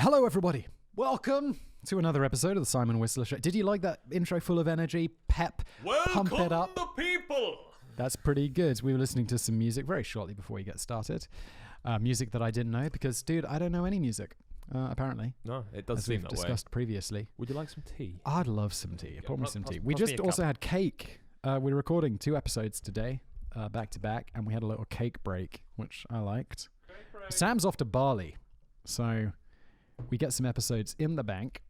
Hello, everybody. Welcome to another episode of the Simon Whistler Show. Did you like that intro full of energy, pep, pump it up? Welcome the people! That's pretty good. We were listening to some music very shortly before we get started. Music that I didn't know because, dude, I don't know any music, apparently. No, it does as seem we've that discussed previously. Would you like some tea? I'd love some tea. I promise some tea. We pass me just a also cup. had cake. We're recording 2 episodes today, back to back, and we had a little cake break, which I liked. Sam's off to Bali, so we get some episodes in the bank.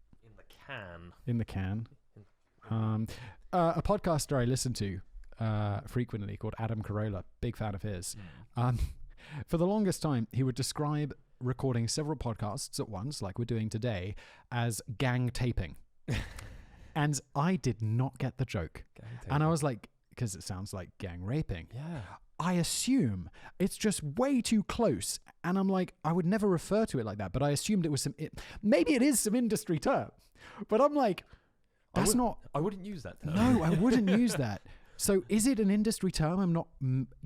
In the can. A podcaster I listen to frequently called Adam Carolla, big fan of his. For the longest time, he would describe recording several podcasts at once, like we're doing today, as gang taping. And I did not get the joke. And I was like, because it sounds like gang raping. Yeah. I assume it's just way too close. And I'm like, I would never refer to it like that, but I assumed it was maybe it is some industry term. But I'm like, that's not... I wouldn't use that term. No, I wouldn't use that. So is it an industry term I'm not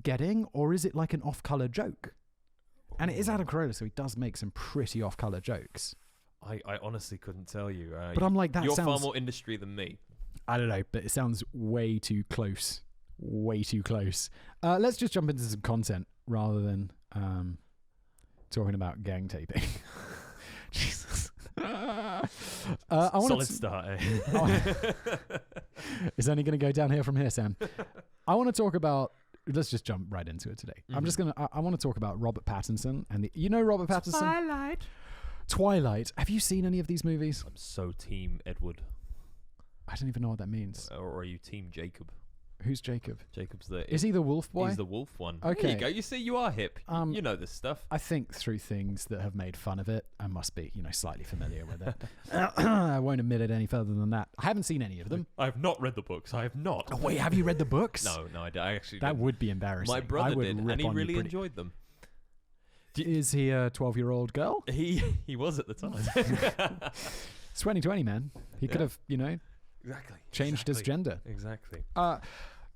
getting, or is it like an off-color joke? And it is Adam Carolla, so he does make some pretty off-color jokes. I honestly couldn't tell you. But I'm like, that you're sounds... far more industry than me. I don't know, but it sounds way too close. Way too close. Let's just jump into some content rather than talking about gang taping. Jesus. Solid start, eh? It's only going to go down here from here, Sam. I want to talk about... Let's just jump right into it today. Mm-hmm. I want to talk about Robert Pattinson and you know Robert Pattinson? Twilight. Have you seen any of these movies? I'm so team Edward. I don't even know what that means. Or are you team Jacob? Who's Jacob? Jacob's the... Is he the wolf boy? He's the wolf one. Okay. There you go. You see, you are hip. You know this stuff. I think through things that have made fun of it, I must be, slightly familiar with it. I won't admit it any further than that. I haven't seen any of them. I have not read the books. I have not. Oh, wait, have you read the books? No, I actually That didn't. would be embarrassing. My brother did, and he really enjoyed them. Is he a 12-year-old girl? He was at the time. It's 2020, man. He could have, Exactly. changed his gender. Exactly.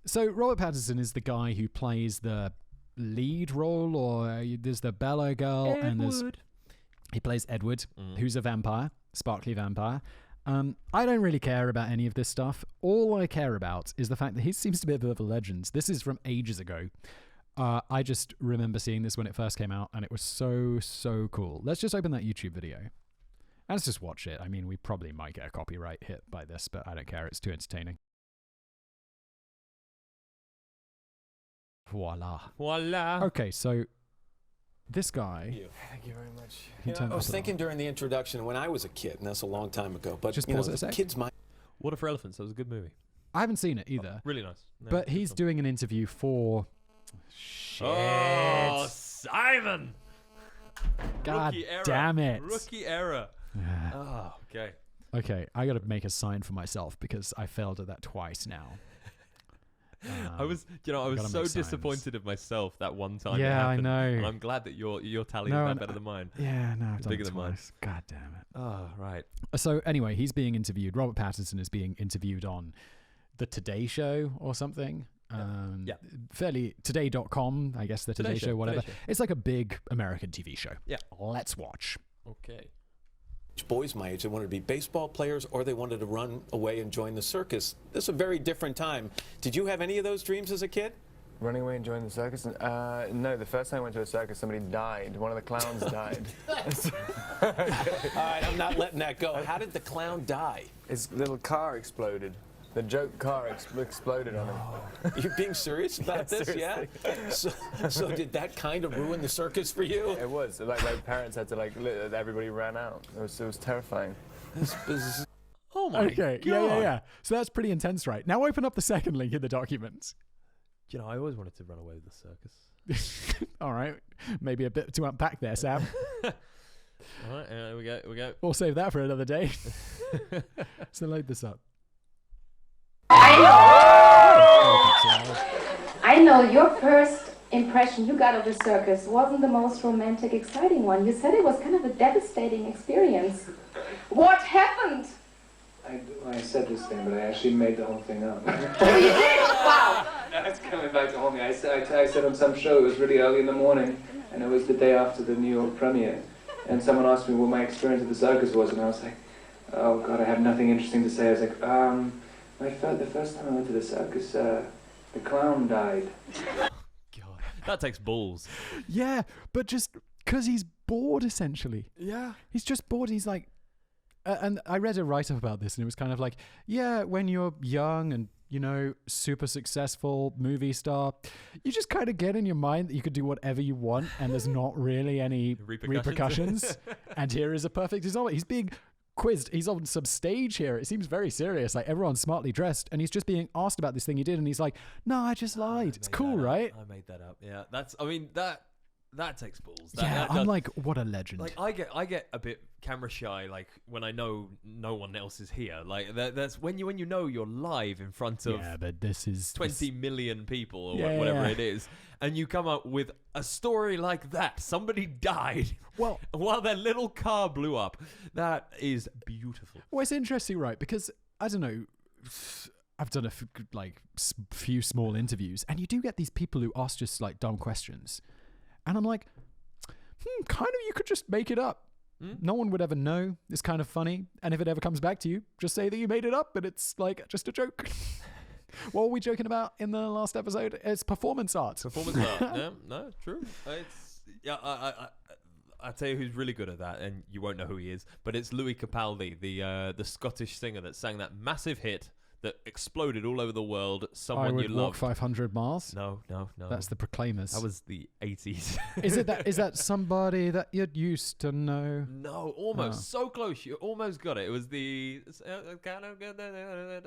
So Robert Pattinson is the guy who plays the lead role, or there's the Bella girl, and he plays Edward, who's a vampire, sparkly vampire. I don't really care about any of this stuff. All I care about is the fact that he seems to be a bit of a legend. This is from ages ago. I just remember seeing this when it first came out, and it was so cool. Let's just open that YouTube video. And let's just watch it. I mean, we probably might get a copyright hit by this, but I don't care. It's too entertaining. Voila. Okay, so this guy... Thank you very much. I was thinking during the introduction when I was a kid, and that's a long time ago, but Just pause it a sec. kids might... Water for Elephants. That was a good movie. I haven't seen it either. Really nice. No, But good he's film. doing an interview for... Shit. Oh, Simon! God Rookie error. damn it. Rookie error. Oh, okay. Okay, I got to make a sign for myself because I failed at that twice now. I was so disappointed of myself that one time. Yeah, it I happened, know. And I'm glad that your tally is better than mine. Yeah, no, I've done Bigger it than mine. twice. God damn it. Oh, right. So anyway, he's being interviewed. Robert Pattinson is being interviewed on the Today Show or something. Yeah. Fairly Today.com, I guess, the Today Show, whatever. Today Show. It's like a big American TV show. Yeah. Let's watch. Okay. Boys my age, they wanted to be baseball players or they wanted to run away and join the circus. This is a very different time. Did you have any of those dreams as a kid? Running away and joining the circus? No, the first time I went to a circus, somebody died. One of the clowns died. All right, I'm not letting that go. How did the clown die? His little car exploded. The joke car exploded on him. You're being serious about this, Seriously. yeah? So did that kind of ruin the circus for you? It was. Like, my parents had to, everybody ran out. It was terrifying. Oh my Okay, God. yeah. So that's pretty intense, right? Now open up the second link in the document. I always wanted to run away with the circus. All right. Maybe a bit to unpack there, Sam. All right, here we go. We'll save that for another day. So load this up. I know your first impression you got of the circus wasn't the most romantic, exciting one. You said it was kind of a devastating experience. What happened? I said this thing, but I actually made the whole thing up. Oh, you did? Wow. It's coming back to haunt me. I said on some show, it was really early in the morning, and it was the day after the New York premiere. and someone asked me what my experience at the circus was, and I was like, oh God, I have nothing interesting to say. I was like, the first time I went to the circus, the clown died. God, that takes balls. Yeah, but just because he's bored, essentially. Yeah. He's just bored. He's like, and I read a write-up about this, and it was kind of like, yeah, when you're young and, you know, super successful movie star, you just kind of get in your mind that you could do whatever you want, and there's not really any repercussions. And here is a perfect example. He's being quizzed. He's on some stage here. It seems very serious. Like, everyone's smartly dressed, and he's just being asked about this thing he did, and he's like, no, I just lied. It's cool, right? I made that up. Yeah, that takes balls. I'm like, what a legend. Like, I get a bit camera shy, like when I know no one else is here. Like that's when you know you're live in front of but this is 20 million people or whatever it is, and you come up with a story like that. Somebody died while their little car blew up. That is beautiful. Well, it's interesting, right? Because I don't know. I've done a few small interviews, and you do get these people who ask just like dumb questions. And I'm like, kind of, you could just make it up. No one would ever know. It's kind of funny. And if it ever comes back to you, just say that you made it up and it's like just a joke. What were we joking about in the last episode? It's performance art. Performance art. Yeah, no, true. I'll tell you who's really good at that, and you won't know who he is, but it's Louis Capaldi, the Scottish singer that sang that massive hit that exploded all over the world. Someone you love. 500 miles. No. That's the Proclaimers. That was the 80s. Is that somebody that you'd used to know? No, almost. So close. You almost got it. It was the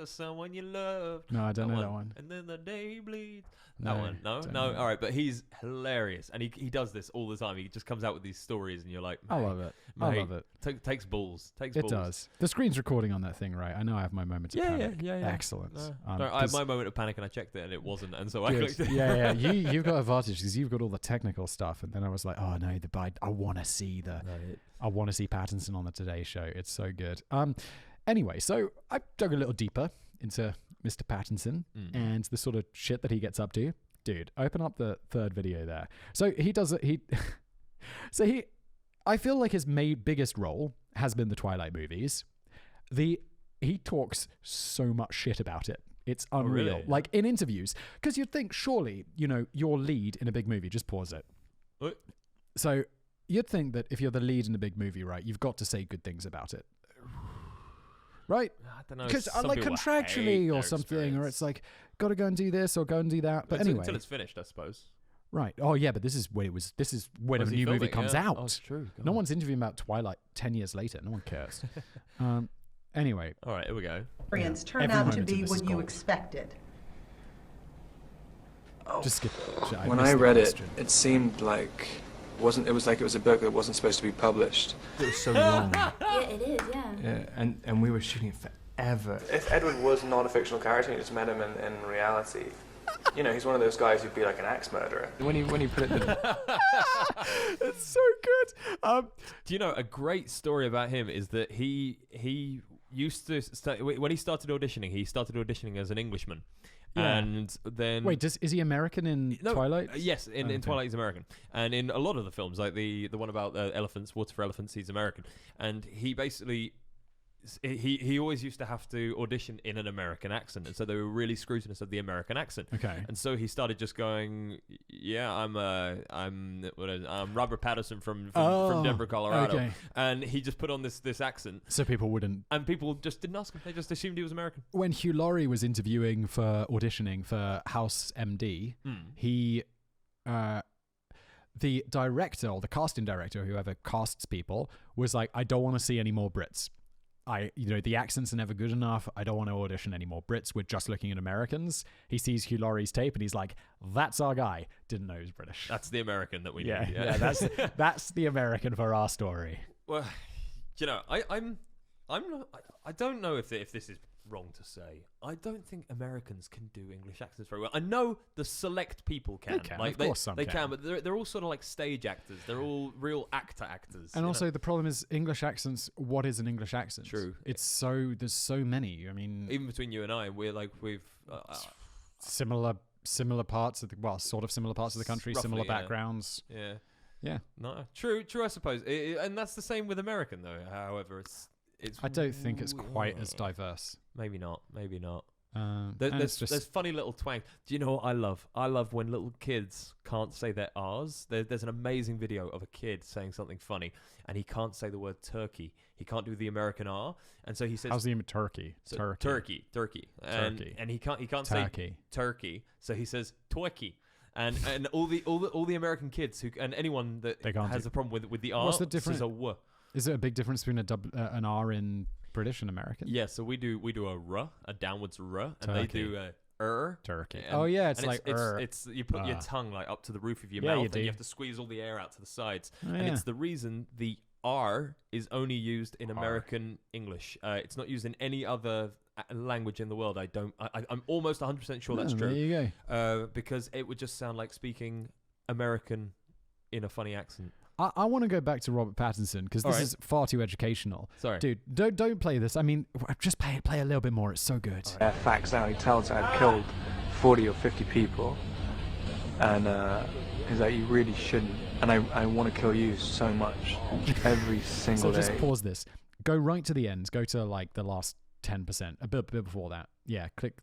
someone you love. No, I don't know that one. And then the day bleeds. That one. No. All right, but he's hilarious, and he does this all the time. He just comes out with these stories, and you're like, I love it. Mate, I love it. Takes balls. It does. The screen's recording on that thing, right? I know I have my moment of panic. Yeah. Excellent. I had my moment of panic, and I checked it, and it wasn't, and so I clicked it. Yeah. You've got advantage because you've got all the technical stuff, and then I was like, oh no, I want to see Pattinson on the Today Show. It's so good. Anyway, so I dug a little deeper into Mr. Pattinson and the sort of shit that he gets up to. Dude, open up the third video there. So he does it. I feel like his biggest role has been the Twilight movies. He talks so much shit about it. It's unreal. Oh, really? Like in interviews, because you'd think surely, your lead in a big movie, just pause it. What? So you'd think that if you're the lead in a big movie, right, you've got to say good things about it. Right? I don't know. Because like contractually or something, or it's like, got to go and do this or go and do that. But anyway. Until it's finished, I suppose. Right. Oh, yeah, but this is when a new movie comes out. Oh, it's true. No one's interviewing about Twilight 10 years later. No one cares. Anyway. All right, here we go. Experience turned out to be what you expected. Oh. Just skip it. When I read it, it seemed like it was a book that wasn't supposed to be published. It was so long. Yeah, it is, yeah. And we were shooting it forever. If Edward was not a fictional character, you just met him in reality. He's one of those guys who'd be like an axe murderer. When he put it It's so good. Do you know a great story about him is that he used to when he started auditioning as an Englishman. Yeah. And then wait, is he American in Twilight? Yes, in Twilight he's American, and in a lot of the films, like the one about elephants, Water for Elephants, he's American, and he basically he always used to have to audition in an American accent, and so they were really scrutinous of the American accent. Okay, and so he started just going, "Yeah, I'm Robert Pattinson from Denver, Colorado," okay. And he just put on this accent, so people wouldn't, and people just didn't ask him; they just assumed he was American. When Hugh Laurie was auditioning for House MD, he. The director or the casting director, whoever casts people, was like, I don't want to see any more Brits. The accents are never good enough. I don't want to audition any more Brits. We're just looking at Americans. He sees Hugh Laurie's tape and he's like, that's our guy. Didn't know he was British. That's the American that we need. Yeah, that's the American for our story. Well, I don't know if this is wrong to say. I don't think Americans can do English accents very well. I know the select people can. Of course some can, but they're all sort of like stage actors. They're all real actors. And also the problem is English accents. What is an English accent? True. There's so many. I mean, even between you and I, we've similar parts of similar parts of the country, roughly, similar backgrounds. Yeah. Yeah. No, true. I suppose, and that's the same with American though. However, it's. I don't think it's quite as diverse. Maybe not. There's funny little twang. Do you know what I love? I love when little kids can't say their R's. There's an amazing video of a kid saying something funny, and he can't say the word turkey. He can't do the American R, and so he says. How's the name turkey? Turkey. And he can't say turkey, so he says turkey. And all the American kids and anyone that has a problem with the R. What's the difference? Says a W. Is there a big difference between an R in British and American? Yeah, so we do a R, a downwards R, and they do a Turkey. It's like it's you put your tongue like up to the roof of your mouth, and you have to squeeze all the air out to the sides. And it's the reason the R is only used in American English. It's not used in any other language in the world. I'm almost 100% sure that's true. There you go. Because it would just sound like speaking American in a funny accent. I want to go back to Robert Pattinson because this is far too educational. Sorry, dude, don't play this. I mean, just play a little bit more. It's so good. Facts out. He tells I'd killed 40 or 50 people, and he's like, you really shouldn't. And I want to kill you so much every single day. So just pause this. Go right to the end. Go to like the last 10%. A bit before that. Yeah. Click.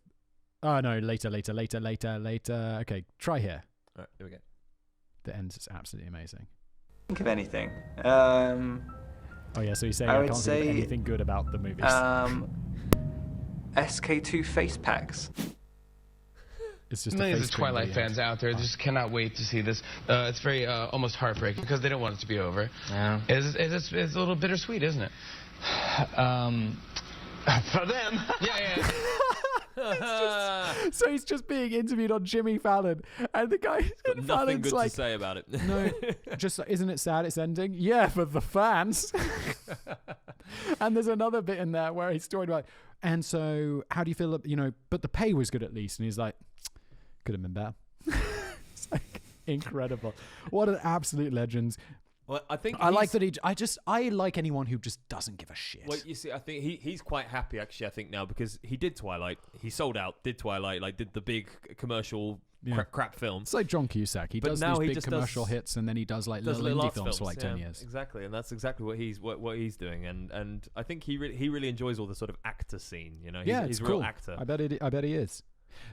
Oh no. Later. Okay. Try here. All right. Here we go. The end is absolutely amazing. Think of anything. Oh yeah, so you're saying I can't say, think of anything good about the movies. SK2 face packs. It's just millions of Twilight fans out there just cannot wait to see this. It's very almost heartbreaking because they don't want it to be over. Yeah. It's a little bittersweet, isn't it? For them. Yeah. So he's just being interviewed on Jimmy Fallon, and the guy got nothing good to say about it. No, just isn't it sad it's ending? Yeah, for the fans. And there's another bit in there where he's talking about, and so how do you feel? But the pay was good at least, and he's like, could have been better. It's like incredible. What an absolute legend. Well, I think I like that I like anyone who just doesn't give a shit. Well, you see, I think he's quite happy actually. I think now because he did Twilight, he sold out, did Twilight, like did the big commercial crap film. It's like John Cusack. He does these big commercial hits, and then he does little indie films for like 10 years. Exactly, and that's exactly what he's doing. And I think he really enjoys all the sort of actor scene. He's a cool. real actor. I bet he is.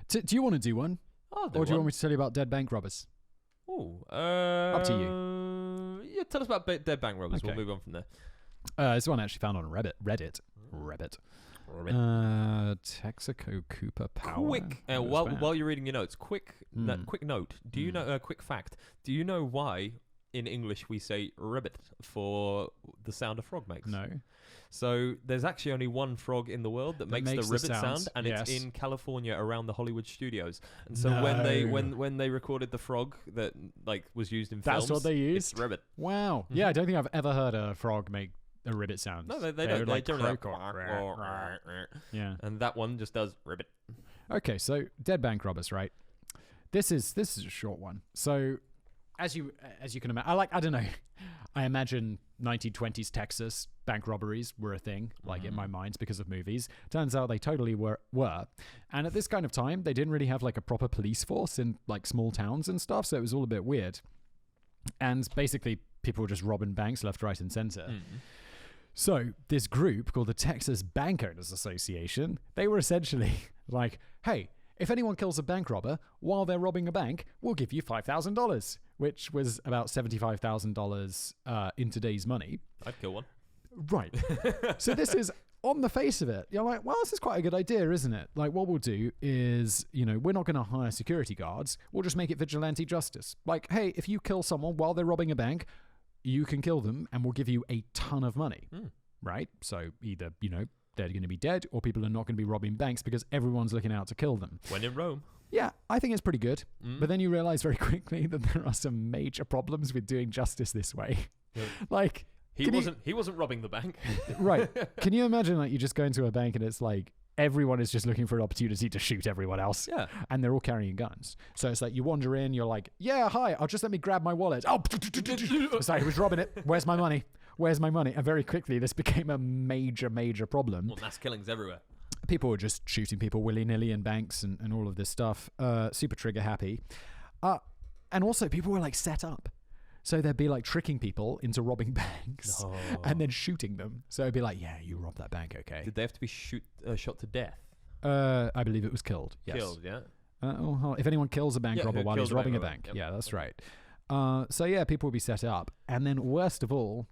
Do you want to do one? Or do you want me to tell you about dead bank robbers? Up to you. Yeah, tell us about dead bank robbers. Okay. We'll move on from there. This one actually found on Reddit. Texaco Cooper Power. Quick, while you're reading your notes, quick note. Do you know? Quick fact. Do you know why in English we say ribbit for the sound a frog makes? No. So there's actually only one frog in the world that makes the ribbit sound, and it's in California around the Hollywood studios. And so when they recorded the frog that like was used in films, that's what they used. It's ribbit. Wow. Yeah, I don't think I've ever heard a frog make a ribbit sound. No, they don't. They don't like yeah. And that one just does ribbit. Okay, so dead bank robbers, right? This is a short one. So as you can imagine, I don't know. I imagine 1920s Texas bank robberies were a thing, like in my mind, because of movies. Turns out they totally were. And at this kind of time, they didn't really have like a proper police force in like small towns and stuff, so it was all a bit weird. And basically, people were just robbing banks left, right, and center. So this group called the Texas Bank Owners Association, they were essentially like, hey, if anyone kills a bank robber while they're robbing a bank, we'll give you $5,000, which was about $75,000 in today's money. I'd kill one. Right. So this is, on the face of it, you're like, well, this is quite a good idea, isn't it? Like, what we'll do is, we're not going to hire security guards. We'll just make it vigilante justice. Like, hey, if you kill someone while they're robbing a bank, you can kill them and we'll give you a ton of money. Right? So either, they're going to be dead or people are not going to be robbing banks because everyone's looking out to kill them. When in Rome. Yeah, I think it's pretty good. But then you realize very quickly that there are some major problems with doing justice this way. Yeah. Like, he wasn't robbing the bank. Right. Can you imagine like you just go into a bank and it's like everyone is just looking for an opportunity to shoot everyone else. Yeah. And they're all carrying guns. So it's like you wander in, you're like, yeah, hi, let me grab my wallet. Oh, sorry, who's robbing it? Where's my money? And very quickly this became a major, major problem. Well, mass killings everywhere. People were just shooting people willy-nilly in banks and all of this stuff. Super trigger happy. And also people were like set up. So they'd be like tricking people into robbing banks and then shooting them. So it'd be like, yeah, you robbed that bank, okay. Did they have to be shot to death? I believe it was killed. Yes. Killed, yeah. If anyone kills a bank robber while he's robbing a bank. bank. Yep. Yeah, that's right. So yeah, people would be set up. And then worst of all,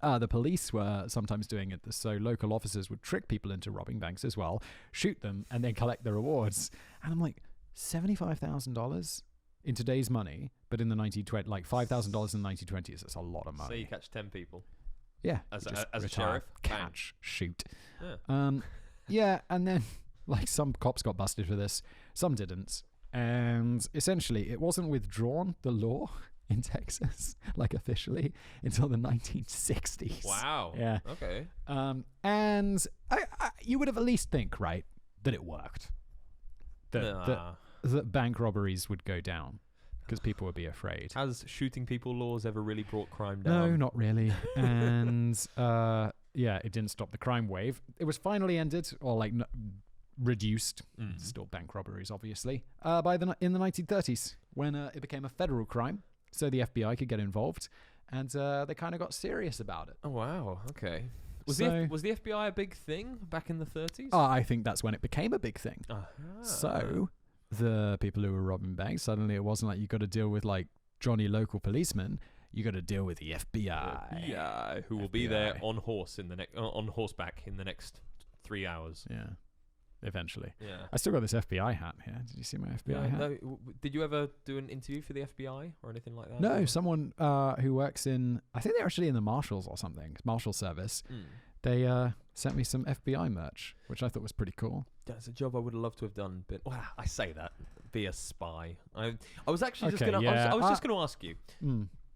the police were sometimes doing it. So local officers would trick people into robbing banks as well, shoot them, and then collect the rewards. And I'm like, $75,000 in today's money, but in the 1920s, like $5,000 in the 1920s, that's a lot of money. So you catch 10 people. Yeah. As a sheriff? Catch, shoot. Yeah. Yeah, and then like some cops got busted for this, some didn't. And essentially, it wasn't withdrawn, the law in Texas, like officially, until the 1960s. Wow. Yeah. Okay. And you would have at least think, right, that it worked. That bank robberies would go down because people would be afraid. Has shooting people laws ever really brought crime down? No, not really. And yeah, it didn't stop the crime wave. It was finally ended, or like reduced. Still bank robberies, obviously. In the 1930s, when it became a federal crime, so the FBI could get involved, and they kind of got serious about it. Oh wow, okay. Was the FBI a big thing back in the 30s? I think that's when it became a big thing. So the people who were robbing banks, suddenly it wasn't like you got to deal with like Johnny local policeman. You got to deal with the FBI. Yeah, who will be there on horseback in the next 3 hours. Yeah, eventually. Yeah. I still got this FBI hat here. Did you see my FBI hat? No, did you ever do an interview for the FBI or anything like that? No, someone who works in, I think they're actually in the Marshals or something, Marshal Service. They sent me some FBI merch, which I thought was pretty cool. That's a job I would have loved to have done, but I say that, be a spy. I was actually just gonna ask you.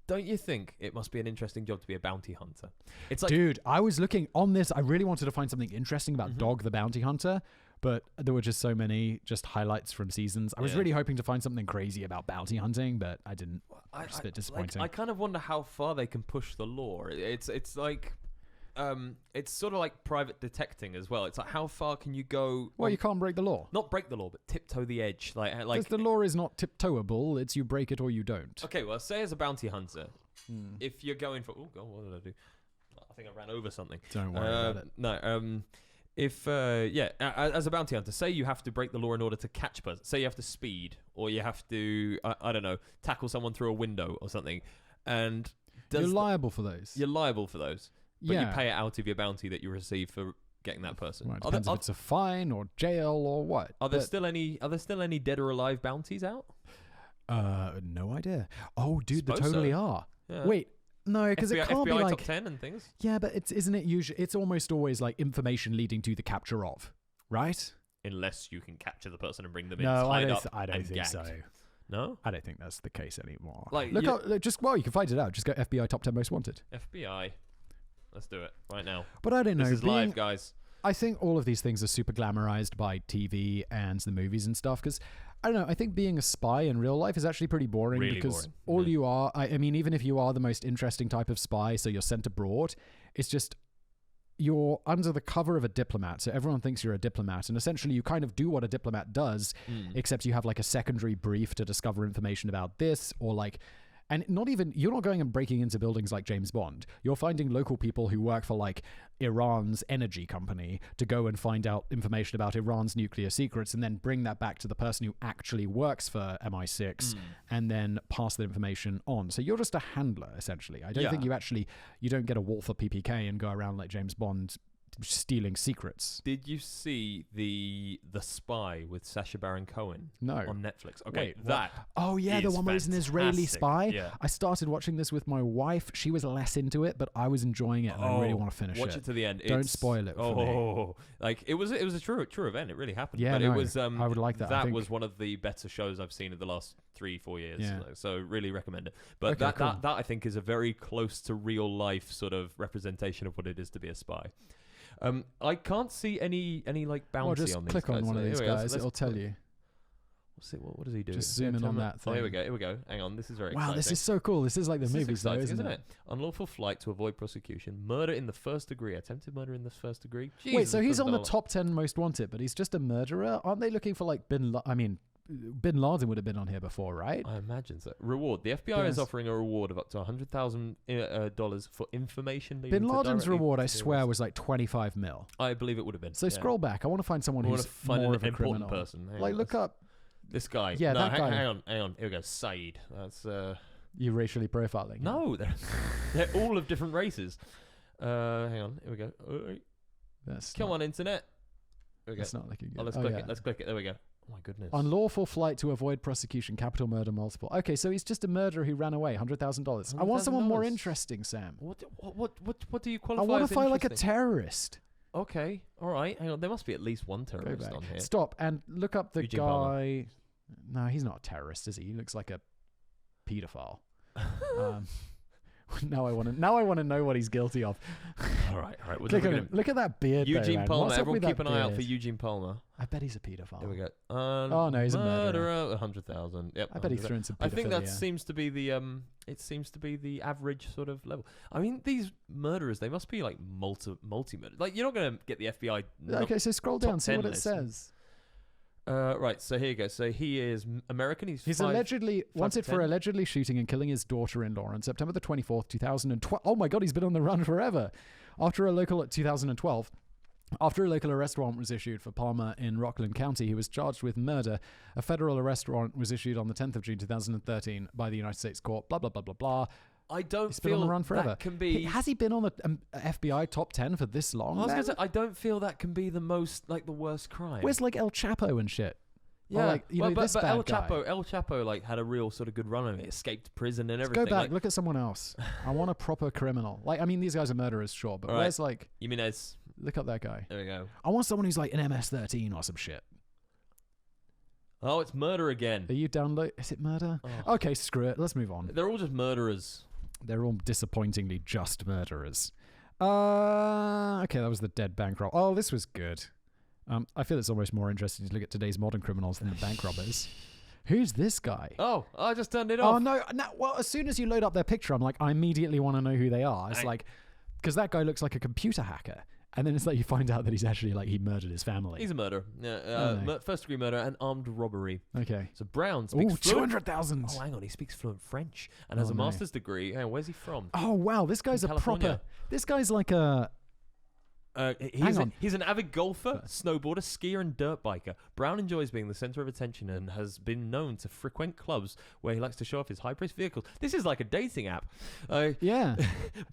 Don't you think it must be an interesting job to be a bounty hunter? It's like, dude, I was looking on this. I really wanted to find something interesting about Dog the Bounty Hunter, but there were just so many just highlights from seasons. I was really hoping to find something crazy about bounty hunting, but I didn't. It's a bit disappointing. I kind of wonder how far they can push the law. It's like. It's sort of like private detecting as well. It's like, how far can you go? Well, you can't break the law. Not break the law, but tiptoe the edge. Because the law is not tiptoeable. It's you break it or you don't. Okay, well, say as a bounty hunter, if you're going for... Oh, God, what did I do? I think I ran over something. Don't worry about it. No, as a bounty hunter, say you have to break the law in order to catch a person. Say you have to speed, or you have to, I don't know, tackle someone through a window or something. And you're liable for those. You're liable for those. But you pay it out of your bounty that you receive for getting that person. Well, it depends if it's a fine or jail or what. Are there still any dead or alive bounties out? No idea. Oh, dude, there totally are. Yeah. Wait, no, because it can't FBI be like top 10 and things. Yeah, but isn't it usually? It's almost always like information leading to the capture of, right? Unless you can capture the person and bring them in. No, I don't think gagged. so. No, I don't think that's the case anymore. Like, you can find it out. Just go FBI top 10 most wanted. FBI. Let's do it right now. But I don't know. This is live, guys. I think all of these things are super glamorized by TV and the movies and stuff. Because I don't know. I think being a spy in real life is actually pretty boring. Really because boring. All you are, I mean, even if you are the most interesting type of spy, so you're sent abroad, it's just you're under the cover of a diplomat. So everyone thinks you're a diplomat, and essentially you kind of do what a diplomat does, except you have like a secondary brief to discover information about this, or like. And you're not going and breaking into buildings like James Bond. You're finding local people who work for like Iran's energy company to go and find out information about Iran's nuclear secrets and then bring that back to the person who actually works for MI6 and then pass that information on. So you're just a handler, essentially. I don't think you don't get a Walther PPK and go around like James Bond stealing secrets. Did you see the Spy with Sacha Baron Cohen? No. On Netflix. Okay, Wait, oh yeah, the one where he's an Israeli spy. Yeah. I started watching this with my wife. She was less into it, but I was enjoying it, and I really want to finish it. Watch it to the end. Don't spoil it for me. Like it was a true event. It really happened. Yeah, but no, it was. I would like that. That was one of the better shows I've seen in the last 3-4 years. Yeah. So really recommend it. But Okay, that I think is a very close to real life sort of representation of what it is to be a spy. I can't see any like bounty just on these click guys. on one of these guys. It'll tell you. What does he do? Just zoom in on that thing. Oh, here we go. Hang on, this is very exciting. Wow, this is so cool. This is like the movies, though, isn't it? Unlawful flight to avoid prosecution, murder in the first degree, attempted murder in the first degree. Wait, so he's on the top 10 most wanted, but he's just a murderer? Aren't they looking for like Bin Laden would have been on here before, right? I imagine so. Reward. The FBI is offering a reward of up to $100,000 for information. Bin Laden's reward, I swear, was like 25 mil. I believe it would have been. So scroll back. I want to find someone who's more of a criminal person. Like, look up this guy. Yeah, no, that guy. Hang on. Here we go. Said. That's you racially profiling. No, they're all of different races. Hang on. Here we go. Come on, internet. Here we go. That's not looking good. Let's click it. Let's click it. There we go. Oh my goodness. Unlawful flight to avoid prosecution, capital murder, multiple. Okay, so he's just a murderer who ran away. $100,000. I want someone more interesting, Sam. What do you qualify? I want as to find like a interesting? terrorist. Okay, all right. Hang on, there must be at least one terrorist on here. Stop and look up the Eugene guy. Palmer. No, he's not a terrorist, is he? He looks like a pedophile. Now I want to know what he's guilty of. All right. Look at that beard. Eugene though, Palmer. What's up Everyone with keep that an eye out beard? for Eugene Palmer. I bet he's a pedophile. There we go. Oh no, he's a murderer. 100,000. Yep. I bet he's thrown some pedophilia. I think that seems to be the It seems to be the average sort of level. I mean, these murderers, they must be like multi-murder. Like, you're not going to get the FBI. Okay, so scroll down, see what it list. says. Right, so here you go. So he is American. He's allegedly wanted for allegedly shooting and killing his daughter-in-law on September the 24th, 2012. Oh my God, he's been on the run forever. After a local arrest warrant was issued for Palmer in Rockland County, he was charged with murder. A federal arrest warrant was issued on the 10th of June 2013 by the United States court. Blah, blah, blah, blah, blah. I don't He's feel been on the run forever. That can be. Has he been on the FBI top 10 for this long? I was going to say, I don't feel that can be the most, like, the worst crime. Where's like El Chapo and shit? Yeah, like, but El Chapo like had a real sort of good run of it. Escaped prison and everything. Let's go back. Like, look at someone else. I want a proper criminal. Like, I mean, these guys are murderers, sure, but where's like? You mean as? Look up that guy. There we go. I want someone who's like an MS-13 or some shit. Oh, it's murder again. Are you download? Is it murder? Oh. Okay, screw it. Let's move on. They're all just murderers. They're all disappointingly just murderers. Okay, that was the dead bank roll. Oh, this was good. I feel it's almost more interesting to look at today's modern criminals than the bank robbers. Who's this guy? Oh, I just turned it off. Oh, no. Well, as soon as you load up their picture, I'm like, I immediately want to know who they are. It's like, because that guy looks like a computer hacker. And then it's like you find out that he's actually like, he murdered his family. He's a murderer. Yeah, first degree murder and armed robbery. Okay. So Brown speaks fluent. 200,000. Oh, hang on. He speaks fluent French and has a master's degree. Hey, where's he from? Oh, wow. This guy's this guy's like a... He's an avid golfer, snowboarder, skier, and dirt biker. Brown enjoys being the center of attention and has been known to frequent clubs where he likes to show off his high-priced vehicles. This is like a dating app. Yeah.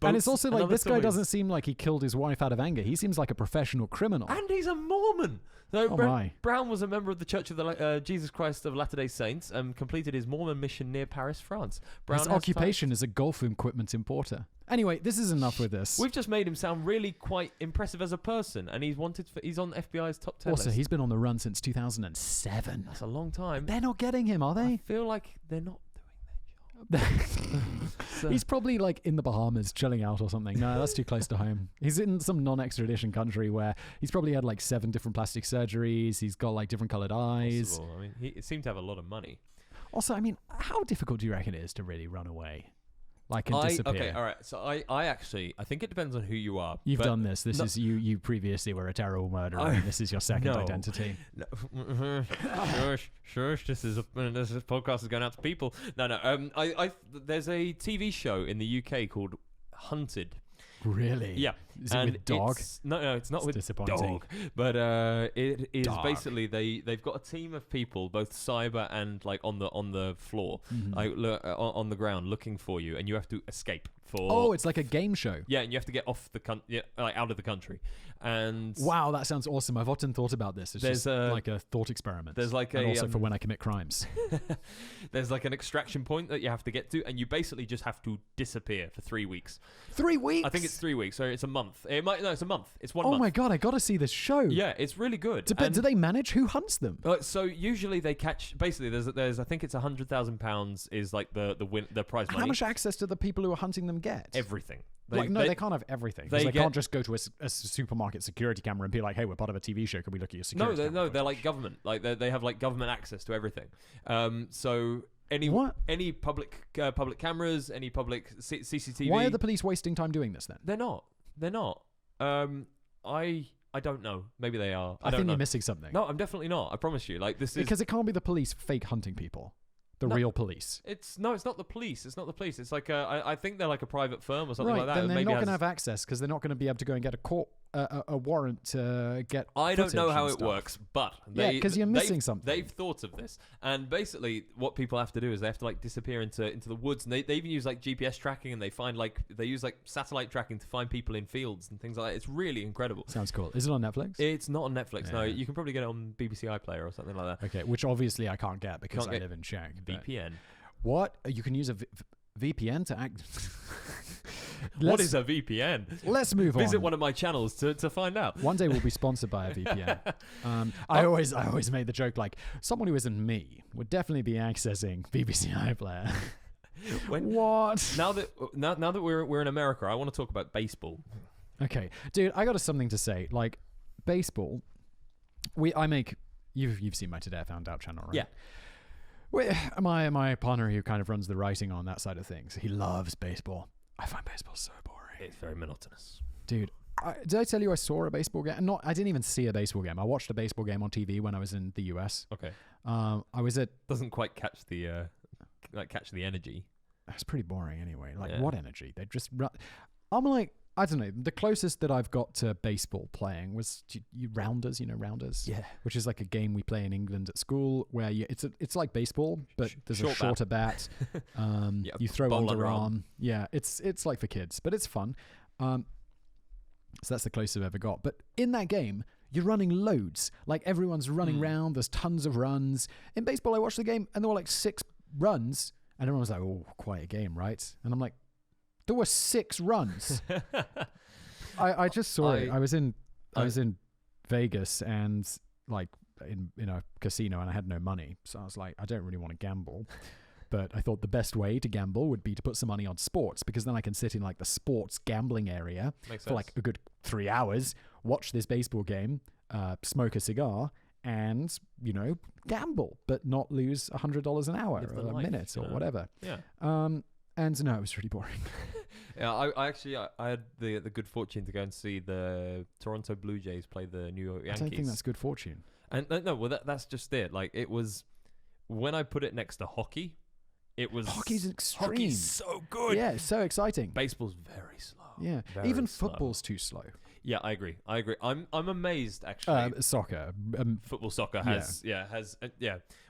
And it's also like, this guy doesn't seem like he killed his wife out of anger. He seems like a professional criminal. And he's a Mormon. So my. Brown was a member of the Church of the Jesus Christ of Latter-day Saints and completed his Mormon mission near Paris, France. His occupation is a golf equipment importer. Anyway, this is enough with this. We've just made him sound really quite impressive as a person, and he's on FBI's top 10 Also, list. he's been on the run since 2007. That's a long time. They're not getting him, are they? I feel like they're not doing their job. He's probably like in the Bahamas chilling out or something. No, that's too close to home. He's in some non-extradition country where he's probably had like 7 different plastic surgeries. He's got like different colored eyes. Possible. I mean, he seemed to have a lot of money. Also, I mean, how difficult do you reckon it is to really run away? Like, and disappear? Okay, all right. So I think it depends on who you are. You've done this. This is you previously were a terrible murderer, and this is your second identity. No. Shush. This podcast is going out to people. No. There's a TV show in the UK called Hunted. Really? Yeah. Is it with dog? No, it's not with disappointing. dog. But it is Dog. basically they've got a team of people, both cyber and like on the floor, like on the ground, looking for you, and you have to escape. It's like a game show. Yeah, and you have to get off out of the country. And wow, that sounds awesome. I've often thought about this. It's just like a thought experiment. There's like also for when I commit crimes. There's like an extraction point that you have to get to, and you basically just have to disappear for 3 weeks. 3 weeks? I think it's 3 weeks. So it's a month. It's a month. It's 1 month. Oh my God, I got to see this show. Yeah, it's really good. Do they manage? Who hunts them? So usually they catch. Basically, there's I think it's £100,000 is like the prize money. How much access do the people who are hunting them get? Everything. They can't have everything. They can't just go to a supermarket security camera and be like, "Hey, we're part of a TV show. Can we look at your security?" No, they're like government. Like they have like government access to everything. So any public cameras, any public CCTV. Why are the police wasting time doing this then? They're not. I don't know. Maybe they are. I don't think know. you're missing something. No, I'm definitely not. I promise you. Like, this is Because it can't be the police fake hunting people. The real police. It's not the police. It's not the police. It's like I think they're like a private firm or something Right, like that. then they're Maybe not going to have access because they're not going to be able to go and get a warrant to get. I don't know footage how and it stuff. works, but Yeah, 'cause you're missing something. They've thought of this, and basically what people have to do is they have to like disappear into the woods, and they even use like GPS tracking, and they use like satellite tracking to find people in fields and things like that. It's really incredible. Sounds cool. Is it on Netflix? It's not on Netflix. No, Yeah. you can probably get it on BBC iPlayer or something like that. Okay, which obviously I can't get because Can't I get live in Czech. but- VPN. What? You can use a VPN to act. What is a VPN? Let's move on. Visit one of my channels to find out. One day we'll be sponsored by a VPN. I always made the joke like someone who isn't me would definitely be accessing BBC iPlayer. What? Now that we're in America, I want to talk about baseball. Okay, dude, I got something to say. Like baseball, you've seen my Today I Found Out channel, right? Yeah. My partner who kind of runs the writing on that side of things, he loves baseball. I find baseball so boring. It's very monotonous. Dude, did I tell you I saw a baseball game? I didn't even see a baseball game. I watched a baseball game on TV when I was in the US. Okay. I was at... Doesn't quite catch the energy. It's pretty boring anyway. Like, Yeah. what energy? They just run... I'm like, I don't know. The closest that I've got to baseball playing was Rounders. You know Rounders? Yeah. Which is like a game we play in England at school where it's like baseball, but there's a shorter bat. You throw underarm. Yeah, it's like for kids, but it's fun. So that's the closest I've ever got. But in that game, you're running loads. Like everyone's running around. There's tons of runs. In baseball, I watched the game and there were like 6 runs. And everyone was like, oh, quite a game, right? And I'm like, there were 6 runs. I just saw it. I was in Vegas and like in a casino and I had no money. So I was like, I don't really want to gamble. But I thought the best way to gamble would be to put some money on sports because then I can sit in like the sports gambling area for like a good 3 hours, watch this baseball game, smoke a cigar, and, gamble, but not lose $100 an hour or a minute or whatever. Yeah. And no, it was really boring. Yeah, I had the good fortune to go and see the Toronto Blue Jays play the New York Yankees. I don't think that's good fortune. And that's just it. Like it was when I put it next to hockey, it was hockey's extreme. Hockey's so good. Yeah, it's so exciting. Baseball's very slow. Yeah, very even slow. football's too slow. Yeah, I agree. I'm amazed actually. Soccer, soccer has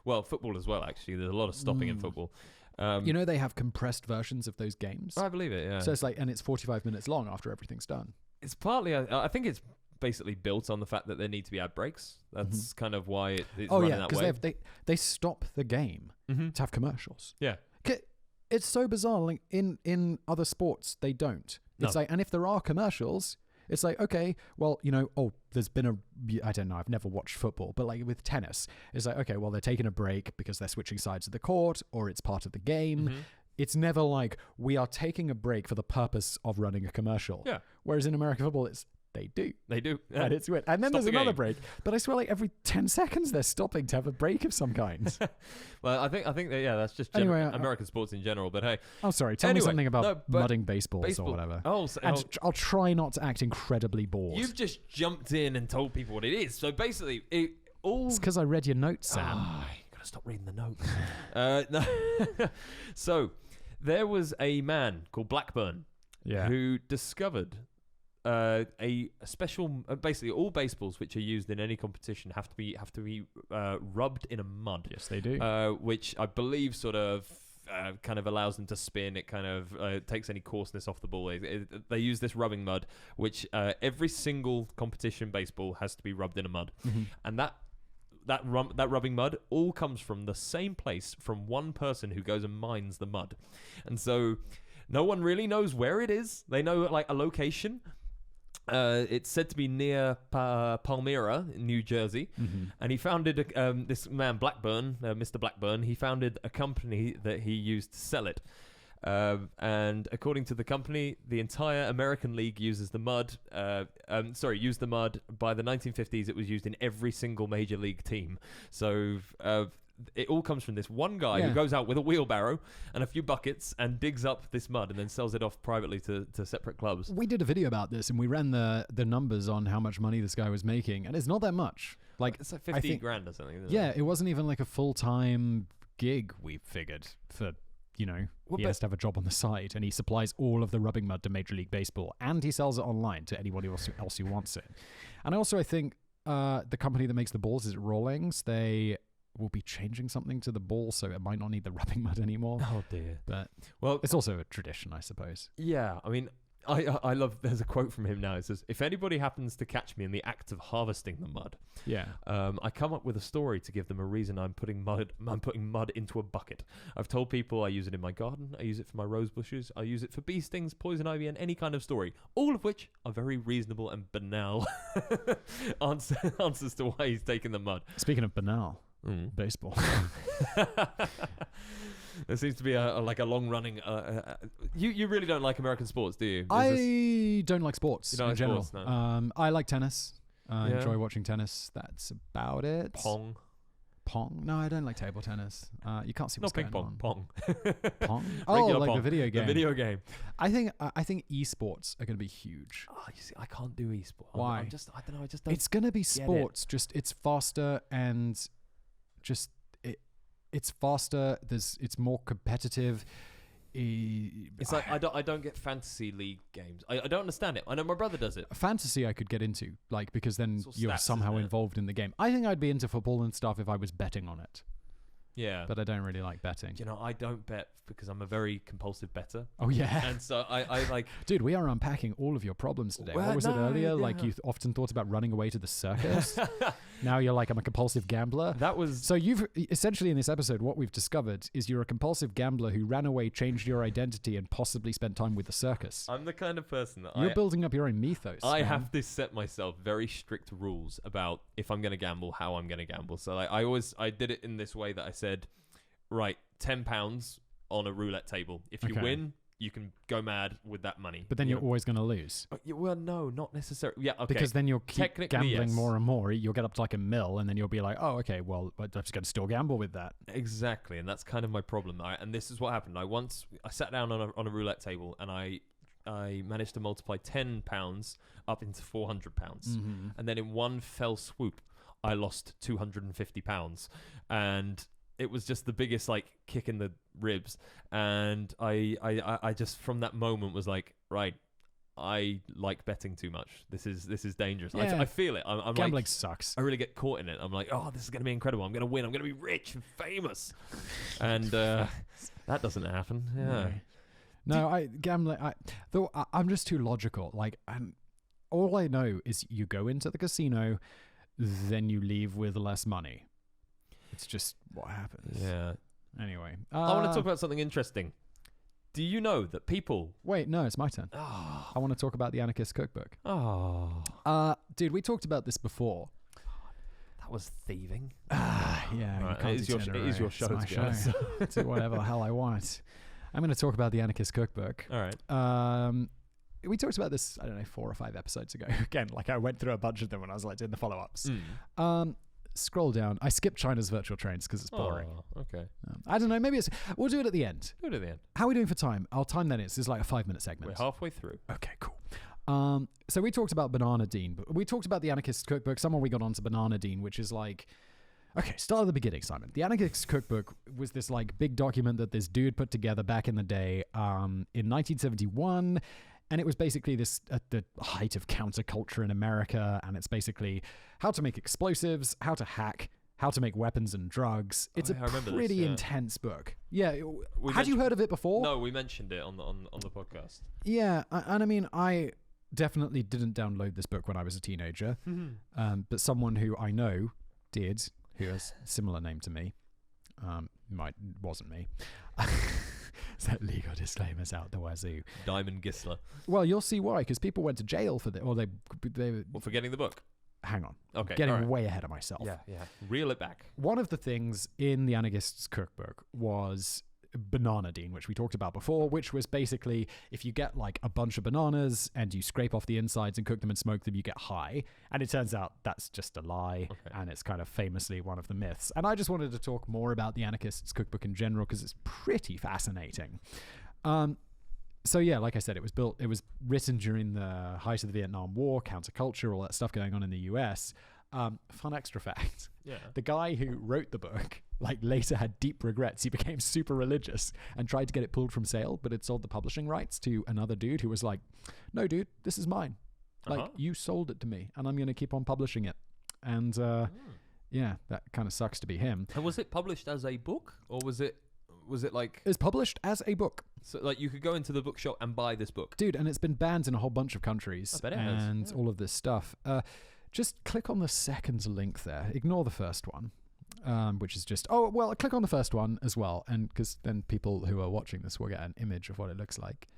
well, football as well actually. There's a lot of stopping in football. They have compressed versions of those games. I believe it. Yeah. So it's like, and it's 45 minutes long after everything's done. It's partly, I think it's basically built on the fact that there need to be ad breaks. That's kind of why it's running that way. Because they stop the game to have commercials. Yeah. It's so bizarre. Like in other sports, they don't. It's like, and if there are commercials, it's like, okay, well, there's been I don't know, I've never watched football, but like with tennis, it's like, okay, well, they're taking a break because they're switching sides of the court or it's part of the game. It's never like, we are taking a break for the purpose of running a commercial. Yeah. Whereas in American football, they do. Yeah. And it's weird. And then there's another break. But I swear like every 10 seconds they're stopping to have a break of some kind. Well, I think that, that's just American sports in general, but hey. Oh, sorry. Tell me something about mudding baseballs or whatever. I'll try not to act incredibly bored. You've just jumped in and told people what it is. So basically, it's because I read your notes, Sam. You gotta stop reading the notes. No. So, there was a man called Blackburn who discovered a special, basically all baseballs which are used in any competition have to be rubbed in a mud. Yes, they do. Which I believe sort of kind of allows them to spin. It kind of takes any coarseness off the ball. They use this rubbing mud, which every single competition baseball has to be rubbed in a mud, and that rubbing mud all comes from the same place from one person who goes and mines the mud, and so no one really knows where it is. They know like a location. It's said to be near Palmyra in New Jersey, and he founded this man Blackburn, Mr. Blackburn. He founded a company that he used to sell it, and according to the company, the entire American League uses the mud. Used the mud. By the 1950s, it was used in every single major league team. So it all comes from this one guy who goes out with a wheelbarrow and a few buckets and digs up this mud and then sells it off privately to separate clubs. We did a video about this and we ran the numbers on how much money this guy was making, and it's not that much. Like, it's like 50 grand or something. Yeah, it wasn't even like a full-time gig, we figured, for, he has to have a job on the side, and he supplies all of the rubbing mud to Major League Baseball, and he sells it online to anybody else who wants it. And also, I think the company that makes the balls is Rawlings. They will be changing something to the ball, so it might not need the rubbing mud anymore. Oh, dear. But, well, it's also a tradition, I suppose. Yeah, I mean, I love, there's a quote from him now. It says, if anybody happens to catch me in the act of harvesting the mud, I come up with a story to give them a reason I'm putting mud into a bucket. I've told people I use it in my garden, I use it for my rose bushes, I use it for bee stings, poison ivy, and any kind of story, all of which are very reasonable and banal answers to why he's taking the mud. Speaking of banal, baseball. There seems to be a long-running... you really don't like American sports, do you? I don't like sports in general. Sports, no? I like tennis. I enjoy watching tennis. That's about it. Pong? No, I don't like table tennis. You can't see what's going on. Pong. Pong? Oh, like pong. the video game. The video game. I think eSports are going to be huge. Oh, you see, I can't do eSports. Why? I don't know. I just don't. It's going to be sports. Just it's faster and just it's faster. It's more competitive. It's like I don't get fantasy league games. I don't understand it. I know my brother does it. Fantasy I could get into, like, because then you're stats, somehow involved in the game. I think I'd be into football and stuff if I was betting on it. Yeah. But I don't really like betting. I don't bet because I'm a very compulsive better. Oh, yeah. And so I like... Dude, we are unpacking all of your problems today. What was it earlier? Yeah. Like, you often thought about running away to the circus. Now you're like, I'm a compulsive gambler. That was... So you've... Essentially, in this episode, what we've discovered is you're a compulsive gambler who ran away, changed your identity, and possibly spent time with the circus. I'm the kind of person that You're building up your own mythos. I have to set myself very strict rules about if I'm going to gamble, how I'm going to gamble. So like, I did it in this way that I said... Right, £10 on a roulette table. If you win, you can go mad with that money. But then you're always going to lose. Well, no, not necessarily. Yeah, okay. Because then you'll keep gambling more and more. You'll get up to like $1 million, and then you'll be like, oh, okay, well, I'm just going to still gamble with that. Exactly, and that's kind of my problem. And this is what happened. I sat down on a roulette table, and I managed to multiply £10 up into £400. Mm-hmm. And then in one fell swoop, I lost £250. And... it was just the biggest like kick in the ribs, and I just from that moment was like, right, I like betting too much. This is dangerous. Yeah. I feel it. I'm gambling like, sucks. I really get caught in it. I'm like, oh, this is gonna be incredible. I'm gonna win. I'm gonna be rich and famous, and that doesn't happen. Yeah. No, gambling. I'm just too logical. Like, all I know is you go into the casino, then you leave with less money. It's just what happens. Yeah. Anyway. I want to talk about something interesting. Do you know that people... Wait, no, it's my turn. Oh. I want to talk about the Anarchist Cookbook. Oh. Dude, we talked about this before. That was thieving. Yeah. Right, it is your show. It's do whatever the hell I want. I'm going to talk about the Anarchist Cookbook. All right. We talked about this, I don't know, 4 or 5 episodes ago. Again, like I went through a bunch of them when I was like doing the follow-ups. Scroll down. I skipped China's virtual trains because it's boring. Oh, okay. I don't know. Maybe we'll do it at the end. Do it at the end. How are we doing for time? I'll time that in. This is like a 5-minute segment. We're halfway through. Okay, cool. So we talked about Banana Dean, but we talked about the Anarchist Cookbook. Somehow we got onto Banana Dean, which is like, okay, start at the beginning, Simon. The Anarchist Cookbook was this like big document that this dude put together back in the day, in 1971. And it was basically this at the height of counterculture in America. And it's basically how to make explosives, how to hack, how to make weapons and drugs. It's a pretty intense book. Yeah. Had you heard of it before? No, we mentioned it on the podcast. Yeah. And I mean, I definitely didn't download this book when I was a teenager. But someone who I know did, who has a similar name to me, wasn't me. So legal disclaimers out the wazoo. Diamond Gisler. Well, you'll see why, because people went to jail for that, or they for getting the book. Hang on. Okay. Getting way ahead of myself. Yeah. Reel it back. One of the things in the Anarchist's Cookbook was bananadine, which we talked about before, which was basically if you get like a bunch of bananas and you scrape off the insides and cook them and smoke them, you get high. And it turns out that's just a lie, and it's kind of famously one of the myths. And I just wanted to talk more about the Anarchist's Cookbook in general because it's pretty fascinating. So yeah, like I said, it was written during the height of the Vietnam War, counterculture, all that stuff going on in the US. Fun extra fact. Yeah. The guy who wrote the book later had deep regrets. He became super religious and tried to get it pulled from sale, but it sold the publishing rights to another dude who was like, no, dude, this is mine. Like, you sold it to me and I'm going to keep on publishing it. And yeah, that kind of sucks to be him. And was it published as a book, or was it like... It's published as a book. So like you could go into the bookshop and buy this book? Dude, and it's been banned in a whole bunch of countries. I bet it has. And all of this stuff. Just click on the second link there. Ignore the first one, which is just... Oh, well, click on the first one as well, and because then people who are watching this will get an image of what it looks like.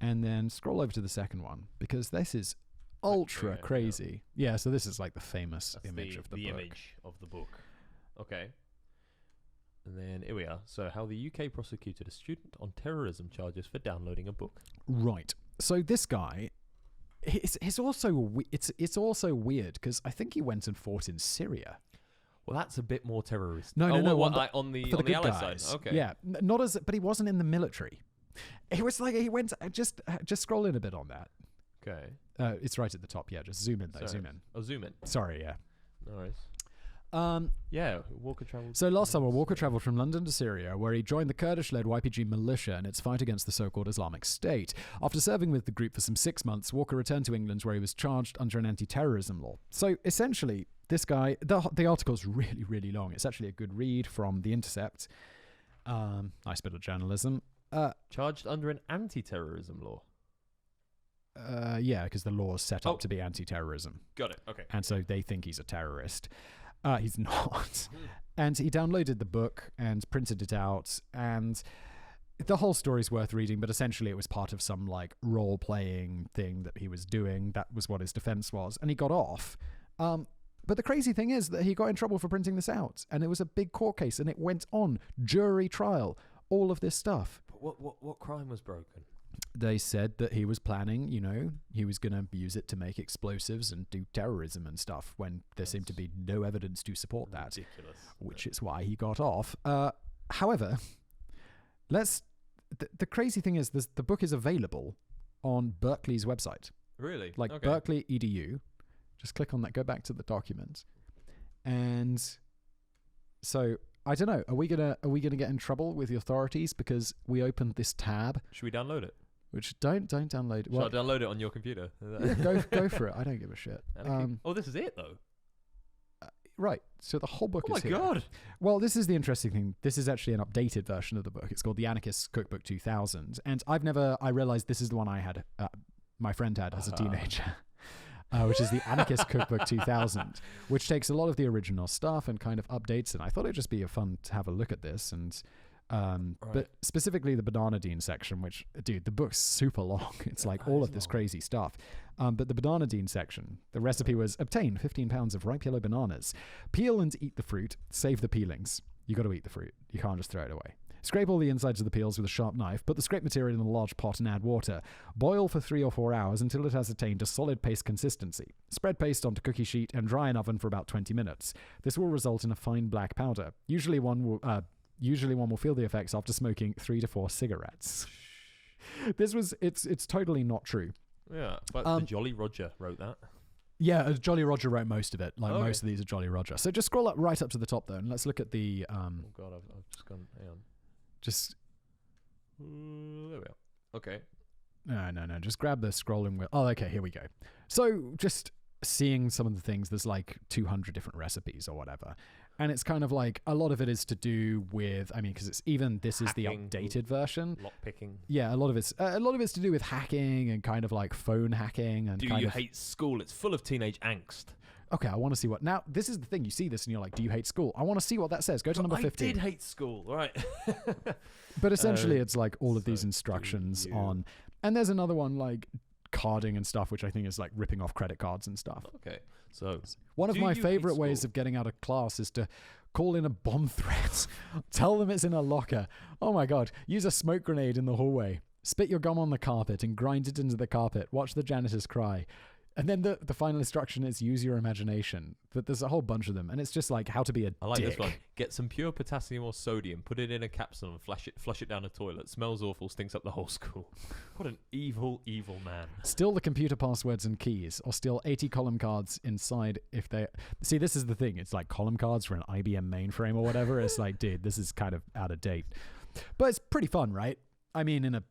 And then scroll over to the second one, because this is ultra crazy. Yeah, so this is like the famous image of the book. The image of the book. Okay. And then here we are. So how the UK prosecuted a student on terrorism charges for downloading a book. Right. So this guy... It's also weird because I think he went and fought in Syria. Well, that's a bit more terrorist. No. Like on the Allied side. Okay. Yeah, not as, but he wasn't in the military. It was like he went. Just scroll in a bit on that. Okay. It's right at the top. Yeah, just zoom in though. Zoom in. Oh, zoom in. Sorry. Yeah. No worries. Yeah, Walker traveled. So last summer, Walker traveled from London to Syria, where he joined the Kurdish-led YPG militia in its fight against the so-called Islamic State. After serving with the group for some 6 months, Walker returned to England, where he was charged under an anti-terrorism law. So essentially, this guy, the article's really, really long. It's actually a good read from The Intercept. Nice bit of journalism. Charged under an anti-terrorism law. Yeah, because the law is set up to be anti-terrorism. Got it. Okay. And so they think he's a terrorist. He's not. And he downloaded the book and printed it out, and the whole story's worth reading, but essentially it was part of some like role-playing thing that he was doing. That was what his defense was, and he got off. But the crazy thing is that he got in trouble for printing this out, and it was a big court case, and it went on, jury trial, all of this stuff. But what crime was broken? They said that he was planning, he was going to use it to make explosives and do terrorism and stuff when there seemed to be no evidence to support that. Ridiculous. Which is why he got off. However, the crazy thing is the book is available on Berkeley's website. Really? Like Berkeley EDU. Just click on that, go back to the document. And so... I don't know. Are we gonna get in trouble with the authorities because we opened this tab? Should we download it? Which don't download it. Should I download it on your computer? Yeah, go for it. I don't give a shit. This is it though. Right. So the whole book is here. Oh my god. Well, this is the interesting thing. This is actually an updated version of the book. It's called The Anarchist Cookbook 2000, and I realized this is the one I had. My friend had as a teenager. Which is the Anarchist Cookbook 2000, which takes a lot of the original stuff and kind of updates it. I thought it'd just be fun to have a look at this, and but specifically the bananadine section, which, dude, the book's super long. It's like all of this crazy stuff. But the bananadine section, the recipe was obtain 15 pounds of ripe yellow bananas, peel and eat the fruit, save the peelings. You got to eat the fruit. You can't just throw it away. Scrape all the insides of the peels with a sharp knife, put the scraped material in a large pot and add water. Boil for 3 or 4 hours until it has attained a solid paste consistency. Spread paste onto cookie sheet and dry in oven for about 20 minutes. This will result in a fine black powder. Usually one will feel the effects after smoking 3 to 4 cigarettes. It's totally not true. Yeah, but Jolly Roger wrote that. Yeah, Jolly Roger wrote most of it. Most of these are Jolly Roger. So just scroll right up to the top though, and let's look at the... oh god, I've just gone... Hang on. Just... there we are. Okay. No. Just grab the scrolling wheel. Oh, okay, here we go. So just seeing some of the things, there's like 200 different recipes or whatever. And it's kind of like, a lot of it is to do with, because it's even, this is the updated version. Lockpicking. Yeah, a lot of it's to do with hacking and kind of like phone hacking. And do you hate school? It's full of teenage angst. Okay, I want to see what... Now, this is the thing. You see this and you're like, do you hate school? I want to see what that says. Go to number 15. I did hate school, right. But essentially, it's like all of these instructions on... And there's another one like, carding and stuff, which I think is like ripping off credit cards and stuff. Okay, so one of do my you favorite hate ways school? of getting out of class is to call in a bomb threat, tell them it's in a locker. Oh my god, use a smoke grenade in the hallway, spit your gum on the carpet and grind it into the carpet, watch the janitors cry. And then the final instruction is use your imagination. But there's a whole bunch of them, and it's just like how to be a I like dick. this one. Get some pure potassium or sodium, put it in a capsule and flush it down a toilet. Smells awful, stinks up the whole school. What an evil, evil man. Steal the computer passwords and keys, or steal 80 column cards inside if they... See, this is the thing. It's like column cards for an IBM mainframe or whatever. It's like, dude, this is kind of out of date. But it's pretty fun, right? I mean, in a...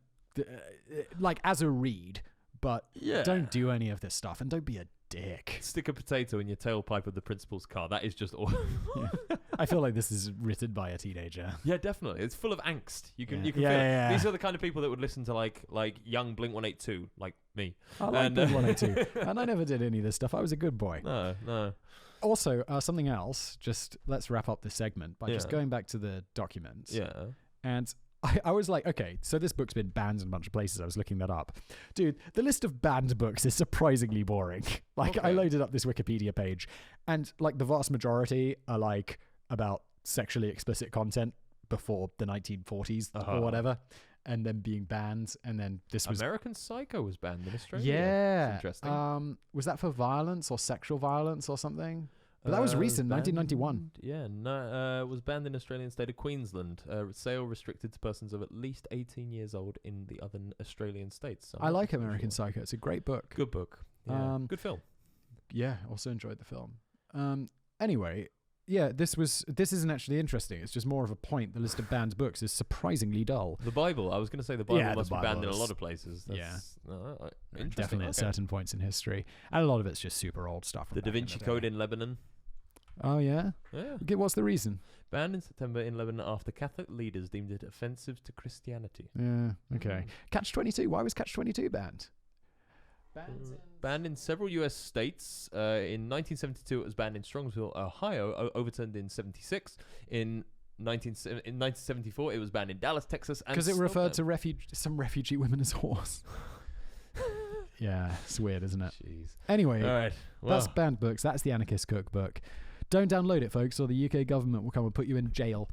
like, as a read... But Yeah. don't do any of this stuff, and don't be a dick. Stick a potato in your tailpipe of the principal's car. That is just awful. Yeah. I feel like this is written by a teenager. Yeah, definitely. It's full of angst. You can Yeah. feel Yeah. it. These are the kind of people that would listen to like young Blink-182, like me. I like And, Blink-182, and I never did any of this stuff. I was a good boy. No. Also, something else, just let's wrap up this segment by just Yeah. going back to the documents. Yeah. And I was like, okay, so this book's been banned in a bunch of places. I was looking that up. Dude, the list of banned books is surprisingly boring. Like, I Okay. loaded up this Wikipedia page, and like the vast majority are like about sexually explicit content before the 1940s or whatever, and then being banned. And then this was... American Psycho was banned in Australia. Yeah. That's interesting. Was that for violence or sexual violence or something? But that was recent, 1991. Yeah, no, it was banned in Australian state of Queensland. Sale restricted to persons of at least 18 years old in the other Australian states. So I I'm like not American sure. Psycho. It's a great book. Good book. Yeah. Good film. Yeah, also enjoyed the film. Anyway, yeah, this isn't actually interesting. It's just more of a point. The list of banned books is surprisingly dull. The Bible. I was going to say the Bible Yeah, the must be banned in a Bible lot is- of places. That's, interesting. Definitely at Okay. certain points in history. And a lot of it's just super old stuff. from The Da back in Vinci day. Code in Lebanon. Oh, yeah? Yeah. Okay, what's the reason? Banned in September in Lebanon after Catholic leaders deemed it offensive to Christianity. Yeah, okay. Catch-22. Why was Catch-22 banned? Banned in several U.S. states. In 1972, it was banned in Strongsville, Ohio, overturned in 76. In 1974, it was banned in Dallas, Texas. Because it referred to some refugee women as whores. Yeah, it's weird, isn't it? Jeez. Anyway, All right. that's Well, banned books. That's the Anarchist Cookbook. Don't download it, folks, or the UK government will come and put you in jail.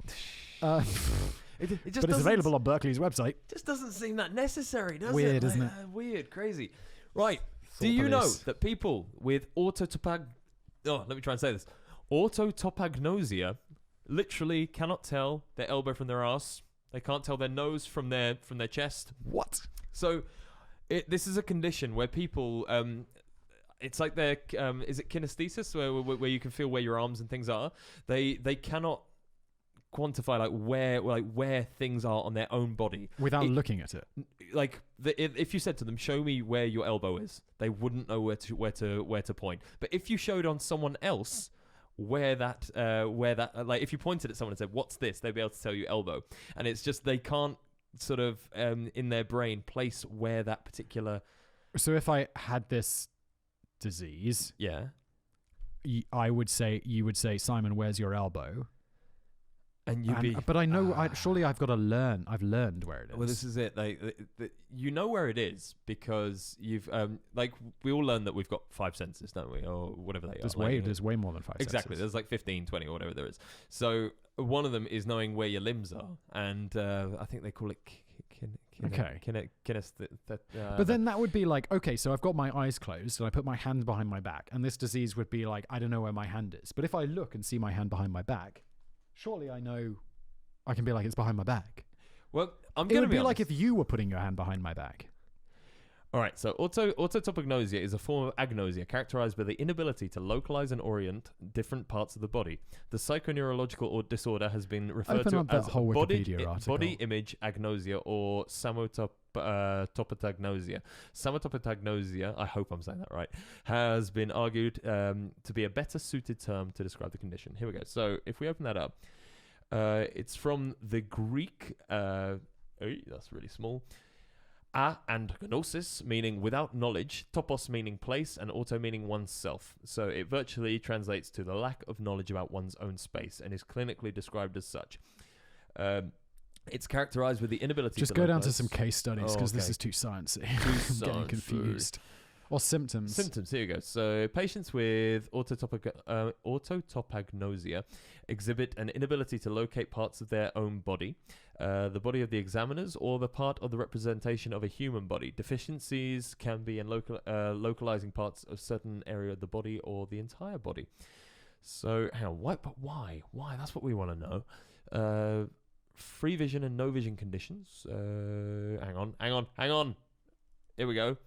it just But it's doesn't- available on Berkeley's website. Just doesn't seem that necessary, does it? Weird, isn't it? Weird, crazy. Right. Do Thought you know police. that people with let me try and say this. Autotopagnosia literally cannot tell their elbow from their ass. They can't tell their nose from their chest. What? So, this is a condition where people, it's like their, is it kinesthesis, where you can feel where your arms and things are? They cannot quantify where things are on their own body Without looking at it. Like if you said to them, "Show me where your elbow is," they wouldn't know where to point. But if you showed on someone else where that like if you pointed at someone and said, "What's this?" they'd be able to tell you elbow. And it's just they can't sort of in their brain place where that particular. So if I had this disease, Yeah. you would say, Simon, where's your elbow? And you'd be. But I know, surely I've got to learn. I've learned where it is. Well, this is it. You know where it is because you've we all learn that we've got 5 senses, don't we, or whatever they are. There's way more than 5 Exactly. senses. There's like 15, 20 or whatever there is. So one of them is knowing where your limbs are, and I think they call it But then that would be like, okay, so I've got my eyes closed and I put my hand behind my back, and this disease would be like, I don't know where my hand is. But if I look and see my hand behind my back, surely I know I can be like, it's behind my back. Well, It would be like if you were putting your hand behind my back. All right, so autotopagnosia is a form of agnosia characterized by the inability to localize and orient different parts of the body. The psychoneurological disorder has been referred Open to up that as whole Wikipedia article. body image agnosia or samotopagnosia. Samotopagnosia, I hope I'm saying that right, has been argued to be a better suited term to describe the condition. Here we go. So if we open that up, it's from the Greek, that's really small, A and gnosis, meaning without knowledge, topos meaning place, and auto meaning oneself. So it virtually translates to the lack of knowledge about one's own space and is clinically described as such. It's characterized with the inability Just to go down to localize- some case studies because this okay. is too sciencey. I'm getting sciencey. confused. Or symptoms. Symptoms, here you go. So, patients with autotopagnosia exhibit an inability to locate parts of their own body, the body of the examiners, or the part of the representation of a human body. Deficiencies can be in localizing parts of certain area of the body or the entire body. So, hang on, what? But why? Why? That's what we want to know. Free vision and no vision conditions. Hang on. Here we go.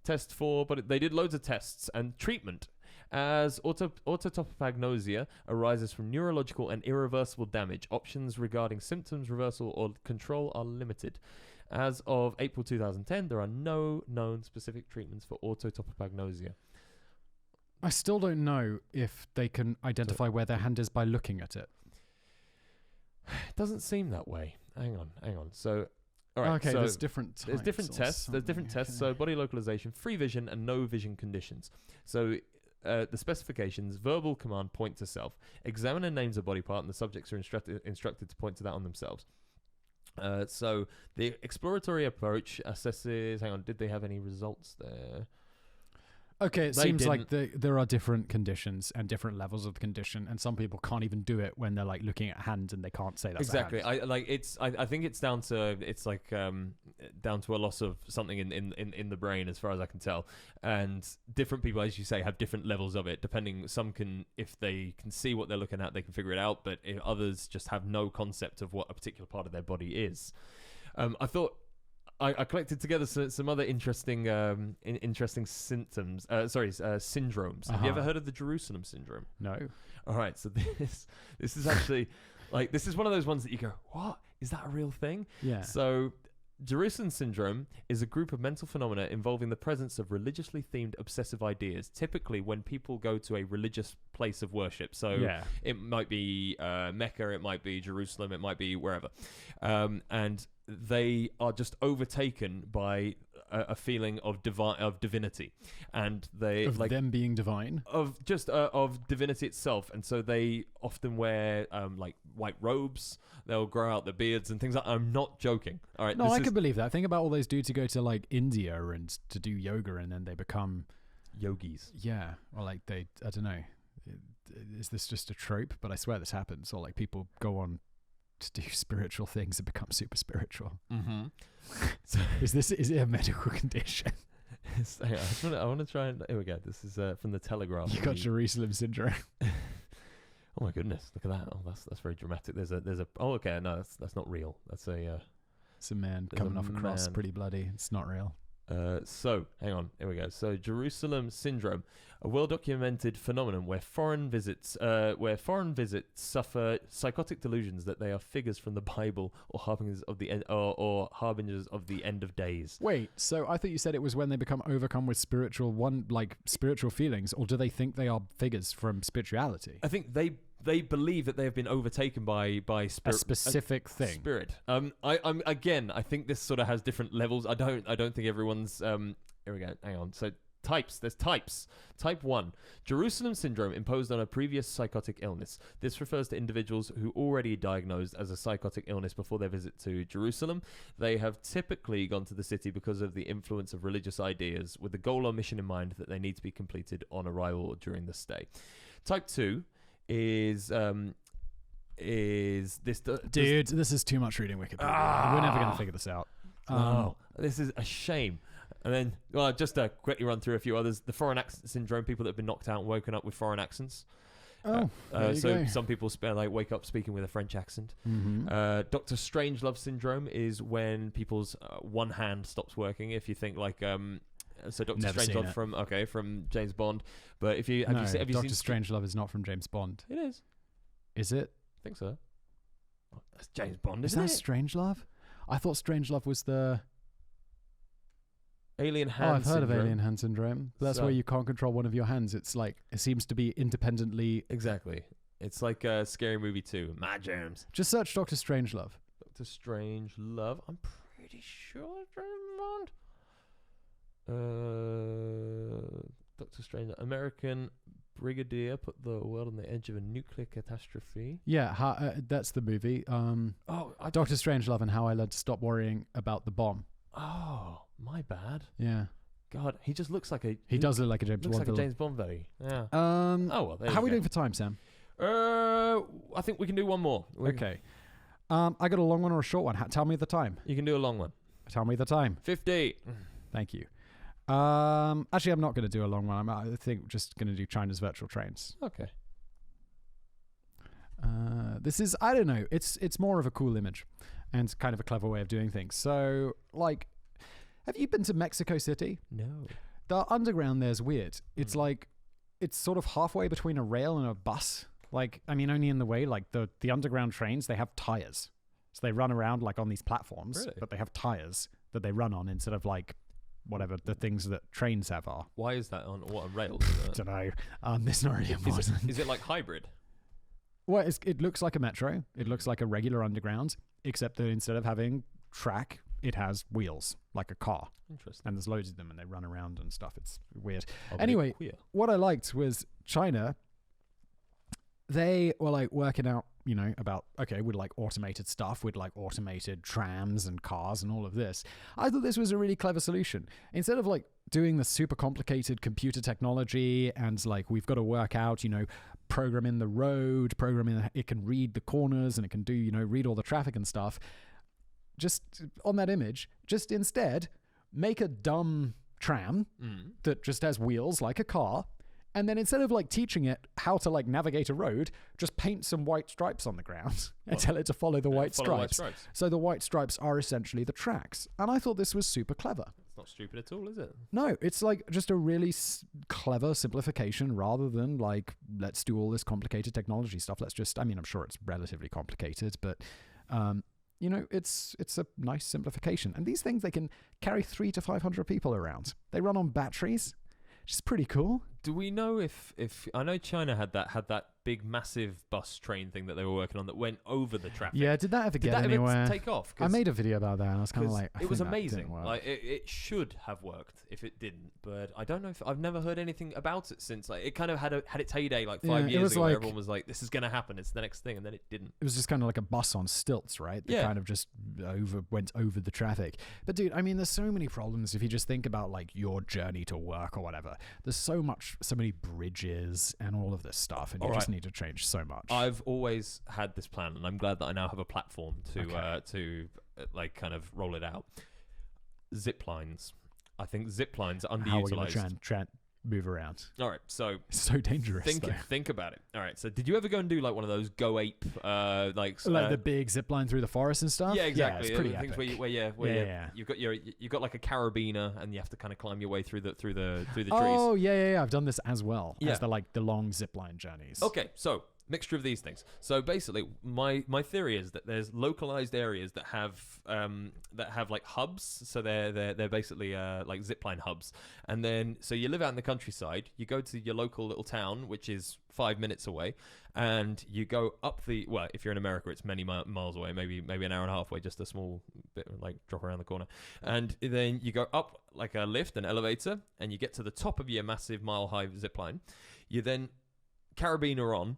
Test for, but they did loads of tests and treatment. As autotopagnosia arises from neurological and irreversible damage, options regarding symptoms, reversal, or control are limited. As of April 2010, there are no known specific treatments for autotopagnosia. I still don't know if they can identify where their hand is by looking at it. It doesn't seem that way. Hang on. So, all right. Okay, so there's different types. There's different tests. There's different tests. So body localization, free vision, and no vision conditions. So the specifications: verbal command, point to self. Examiner names a body part, and the subjects are instructed to point to that on themselves. So the exploratory approach assesses. Hang on, did they have any results there? Okay, it They seems like didn't. there are different conditions and different levels of the condition, and some people can't even do it when they're like looking at hands and they can't say that's Exactly. a hand. I think it's down to down to a loss of something in the brain, as far as I can tell. And different people, as you say, have different levels of it. Depending, some can, if they can see what they're looking at, they can figure it out. But if others just have no concept of what a particular part of their body is. I thought. I collected together some other interesting symptoms. Syndromes. Have you ever heard of the Jerusalem syndrome? No. All right. So this is actually this is one of those ones that you go, what? Is that a real thing? Yeah. So Jerusalem syndrome is a group of mental phenomena involving the presence of religiously themed obsessive ideas, typically when people go to a religious place of worship. So it might be Mecca, it might be Jerusalem, it might be wherever. And they are just overtaken by a feeling of divinity, and they of them being divine, of divinity itself. And so they often wear like white robes. They'll grow out their beards and things like. I'm not joking. All right. No, I could believe that. Think about all those dudes who go to like India and to do yoga, and then they become yogis. Yeah, or like I don't know. Is this just a trope? But I swear this happens. Or like people go on to do spiritual things and become super spiritual. Mm-hmm. So is it a medical condition? I want to try and. Here we go. This is from the Telegraph. You got Jerusalem syndrome. Oh my goodness! Look at that. Oh, that's very dramatic. There's a. Oh, okay. No, that's not real. That's a. It's a man coming off a cross, pretty bloody. It's not real. So hang on. Here we go. So Jerusalem syndrome, a well-documented phenomenon where foreign visits suffer psychotic delusions that they are figures from the Bible or harbingers of the end, or harbingers of the end of days. Wait, so I thought you said it was when they become overcome with spiritual feelings, or do they think they are figures from spirituality? I think they believe that they have been overtaken by spirit, a specific thing. Spirit. I think this sort of has different levels. I don't think everyone's. Here we go. Hang on. So types. There's types. Type 1. Jerusalem syndrome imposed on a previous psychotic illness. This refers to individuals who already diagnosed as a psychotic illness before their visit to Jerusalem. They have typically gone to the city because of the influence of religious ideas, with the goal or mission in mind that they need to be completed on arrival or during the stay. Type 2 is this... Dude, this is too much reading Wikipedia. We're never going to figure this out. This is a shame. And then, just to quickly run through a few others. The foreign accent syndrome, people that have been knocked out and woken up with foreign accents. So go. Some people wake up speaking with a French accent. Mm-hmm. Dr. Strangelove syndrome is when people's one hand stops working. If you think like... So Dr. Strangelove from James Bond. But have you seen Dr. Strangelove is not from James Bond. It is. Is it? I think so. Oh, that's James Bond, Is isn't that it? Strangelove? I thought Strangelove was the Alien hand I've heard of syndrome. alien hand syndrome. That's where you can't control one of your hands. It's like it seems to be independently. Exactly. It's like Scary Movie 2. My germs. Just search Dr. Strangelove. Dr. Strangelove. I'm pretty sure it's James Bond. Dr. Strange, American brigadier put the world on the edge of a nuclear catastrophe. Yeah, that's the movie. Doctor Strangelove and How I Learned to Stop Worrying About the Bomb. Oh, my bad. Yeah. God, he just looks like a... He does look like a James Bond. Looks like a James Bond buddy. Yeah. Oh, well, how are we doing for time, Sam? I think we can do one more. Okay. I got a long one or a short one. Tell me the time. You can do a long one. Tell me the time. 50. Thank you. Actually, I'm not going to do a long one. I think we're just going to do China's virtual trains. Okay. This is, I don't know, it's more of a cool image and kind of a clever way of doing things. So, like, have you been to Mexico City? No. The underground there's weird. It's like, it's sort of halfway between a rail and a bus. Like, I mean, only in the way, like the underground trains, they have tires. So they run around like on these platforms, Really? but they have tires that they run on instead of like whatever the things that trains have are. Why is that on rails? I don't know. There's not really important. Is it like hybrid? Well, it looks like a metro. It looks like a regular underground, except that instead of having track, it has wheels, like a car. Interesting. And there's loads of them, and they run around and stuff. It's weird. Oh, Anyway, what I liked was China. They were like working out, you know, about, okay, with like automated stuff, with like automated trams and cars and all of this. I thought this was a really clever solution. Instead of like doing the super complicated computer technology and like we've got to work out, you know, programming the road, it can read the corners and it can do, you know, read all the traffic and stuff. Just on that image, just instead make a dumb tram that just has wheels like a car. And then instead of like teaching it how to like navigate a road, just paint some white stripes on the ground and tell it to follow the white stripes. So the white stripes are essentially the tracks. And I thought this was super clever. It's not stupid at all, is it? No, it's like just a really clever simplification rather than like, let's do all this complicated technology stuff. Let's just, I mean, I'm sure it's relatively complicated, but you know, it's a nice simplification. And these things, they can carry 300 to 500 people around. They run on batteries, which is pretty cool. Do we know if I know China had that big massive bus train thing that they were working on that went over the traffic? Yeah, did that ever get anywhere? Take off? I made a video about that and I was kind of like, it was amazing. Like it should have worked if it didn't, but I don't know if I've never heard anything about it since. Like it kind of had its heyday like 5 years ago. Where everyone was like, "This is going to happen. It's the next thing," and then it didn't. It was just kind of like a bus on stilts, right? That kind of just went over the traffic. But dude, I mean, there's so many problems if you just think about like your journey to work or whatever. There's so many bridges and all of this stuff, and you just need to change so much. I've always had this plan, and I'm glad that I now have a platform to like kind of roll it out. Ziplines. I think ziplines are underutilized. How are we going to try and move around? All right, so it's so dangerous. Think about it. All right, so did you ever go and do like one of those Go Ape like the big zip line through the forest and stuff? Yeah, exactly. Yeah, it's pretty things epic. where you've got like a carabiner and you have to kind of climb your way through the trees. Oh yeah. I've done this as well as the long zip line journeys. Okay, so mixture of these things. So basically, my theory is that there's localized areas that have like hubs. So they're basically like zipline hubs. And then so you live out in the countryside. You go to your local little town, which is 5 minutes away, and you go up if you're in America, it's many miles away, maybe an hour and a half away, just a small bit like drop around the corner. And then you go up like a lift, an elevator, and you get to the top of your massive mile-high zipline. You then carabiner on,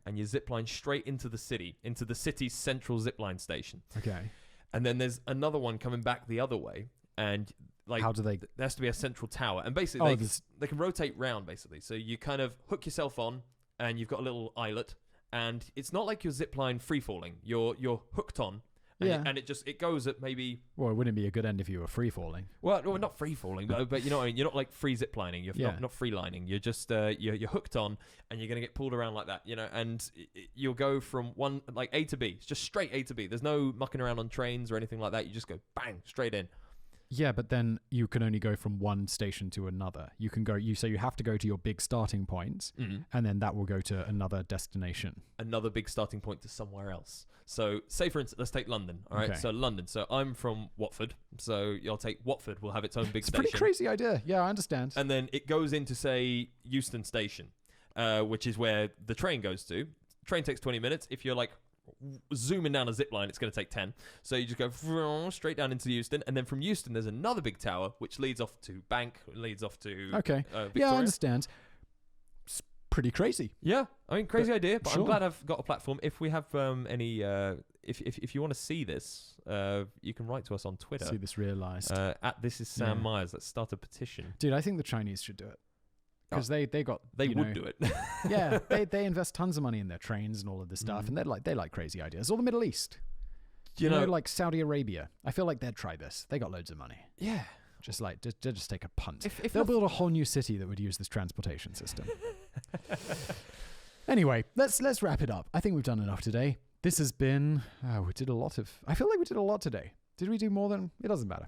and you zipline straight into the city's central zipline station. Okay. And then there's another one coming back the other way, and like how do they? There has to be a central tower, and basically they can rotate round basically. So you kind of hook yourself on, and you've got a little eyelet, and it's not like your zipline free falling. You're hooked on. And it goes at maybe... Well, it wouldn't be a good end if you were free-falling. Well, not free-falling, but you know what I mean? You're not like free zip-lining. You're not free-lining. You're just... you're hooked on, and you're going to get pulled around like that, you know? And you'll go from one... Like A to B. It's just straight A to B. There's no mucking around on trains or anything like that. You just go bang, straight in. Yeah, but then you can only go from one station to another. You can go... So you have to go to your big starting point, and then that will go to another destination. Another big starting point to somewhere else. So, say for instance, let's take London. All right, so London. So I'm from Watford. So you'll take Watford. Will have its own big station. It's a pretty crazy idea. Yeah, I understand. And then it goes into say Euston Station, which is where the train goes to. Train takes 20 minutes. If you're like zooming down a zip line, it's going to take 10. So you just go straight down into Euston, and then from Euston there's another big tower which leads off to Bank, leads off to Victoria. Yeah, I understand. pretty crazy. Yeah, I mean, crazy idea, but sure. I'm glad I've got a platform. If we have any, if you want to see this, you can write to us on Twitter. See this realised. At This Is Sam Myers. Let's start a petition. Dude, I think the Chinese should do it. Because they would do it. Yeah, they invest tons of money in their trains and all of this stuff, and they like crazy ideas. Or the Middle East. You know, like Saudi Arabia. I feel like they'd try this. They got loads of money. Yeah. Just take a punt. If they'll build a whole new city that would use this transportation system. Anyway, let's wrap it up. I think we've done enough today. This has been I feel like we did a lot today. Did we do more than? It doesn't matter.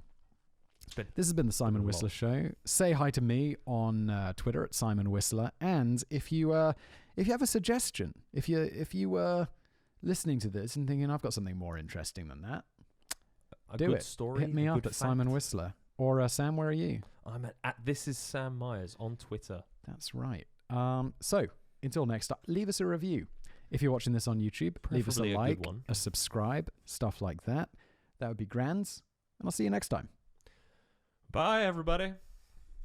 This has been the Simon Whistler Show. Say hi to me on Twitter at Simon Whistler, and if you have a suggestion, if you were listening to this and thinking I've got something more interesting than that, hit me up at Simon Whistler. Or Sam, where are you? I'm at This Is Sam Myers on Twitter. That's right. So until next time, leave us a review. If you're watching this on YouTube, leave us a like, a subscribe, stuff like that. That would be grand. And I'll see you next time. Bye, everybody.